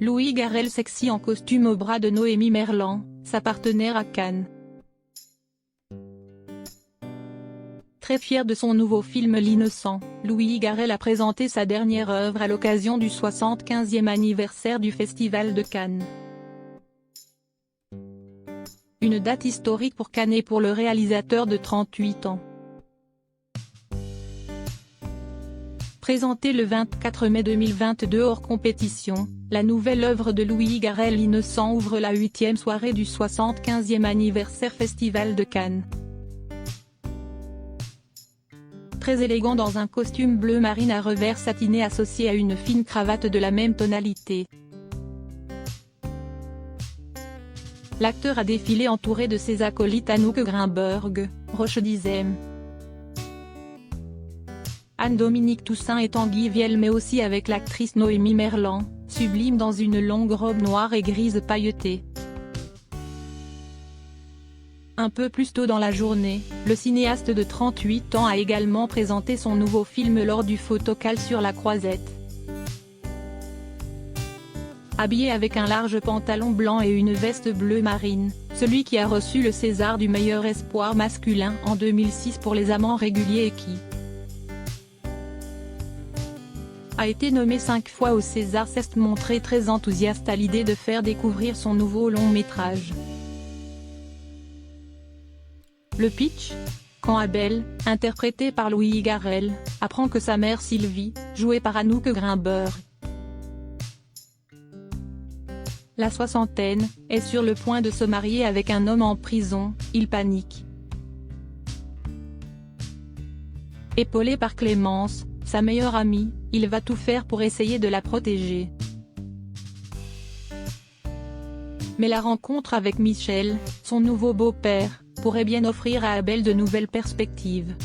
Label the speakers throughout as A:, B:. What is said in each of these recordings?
A: Louis Garrel sexy en costume au bras de Noémie Merlan, sa partenaire à Cannes. Très fier de son nouveau film L'Innocent, Louis Garrel a présenté sa dernière œuvre à l'occasion du 75e anniversaire du Festival de Cannes. Une date historique pour Cannes et pour le réalisateur de 38 ans. Présentée le 24 mai 2022 hors compétition, la nouvelle œuvre de Louis Garrel L'Innocent ouvre la 8e soirée du 75e anniversaire Festival de Cannes. Très élégant dans un costume bleu marine à revers satiné associé à une fine cravate de la même tonalité. L'acteur a défilé entouré de ses acolytes Anouk Grimberg, Roche Dizem, Anne-Dominique Toussaint et Tanguy Viel, mais aussi avec l'actrice Noémie Merlan, sublime dans une longue robe noire et grise pailletée. Un peu plus tôt dans la journée, le cinéaste de 38 ans a également présenté son nouveau film lors du Photocall sur la Croisette. Habillé avec un large pantalon blanc et une veste bleu marine, celui qui a reçu le César du meilleur espoir masculin en 2006 pour Les Amants réguliers et qui a été nommé 5 fois au César, s'est montré très enthousiaste à l'idée de faire découvrir son nouveau long-métrage. Le pitch ? Quand Abel, interprété par Louis Garrel, apprend que sa mère Sylvie, jouée par Anouk Grimberg, la soixantaine, est sur le point de se marier avec un homme en prison, il panique. Épaulé par Clémence, sa meilleure amie, il va tout faire pour essayer de la protéger. Mais la rencontre avec Michel, son nouveau beau-père, pourrait bien offrir à Abel de nouvelles perspectives.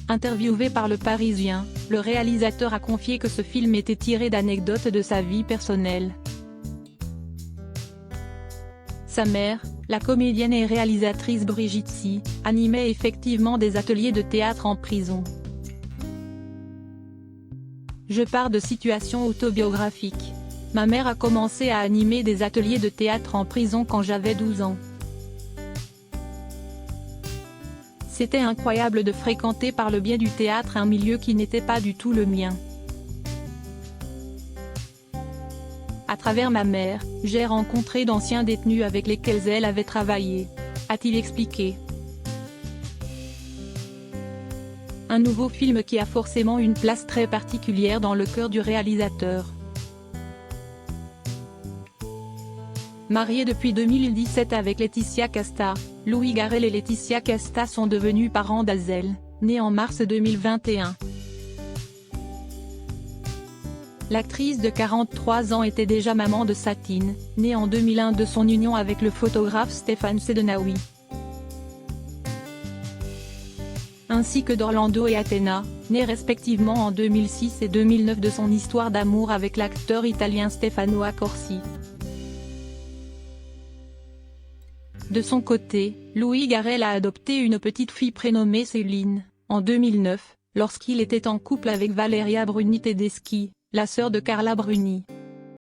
A: Interviewé par Le Parisien, le réalisateur a confié que ce film était tiré d'anecdotes de sa vie personnelle. Sa mère, la comédienne et réalisatrice Brigitte Si, animait effectivement des ateliers de théâtre en prison. Je pars de situations autobiographiques. Ma mère a commencé à animer des ateliers de théâtre en prison quand j'avais 12 ans. C'était incroyable de fréquenter par le biais du théâtre un milieu qui n'était pas du tout le mien. À travers ma mère, j'ai rencontré d'anciens détenus avec lesquels elle avait travaillé, a-t-il expliqué. Un nouveau film qui a forcément une place très particulière dans le cœur du réalisateur. Marié depuis 2017 avec Laetitia Casta, Louis Garrel et Laetitia Casta sont devenus parents d'Azel, né en mars 2021. L'actrice de 43 ans était déjà maman de Satine, née en 2001 de son union avec le photographe Stéphane Sedenaoui, ainsi que d'Orlando et Athéna, nés respectivement en 2006 et 2009 de son histoire d'amour avec l'acteur italien Stefano Accorsi. De son côté, Louis Garrel a adopté une petite fille prénommée Céline, en 2009, lorsqu'il était en couple avec Valeria Bruni Tedeschi, la sœur de Carla Bruni.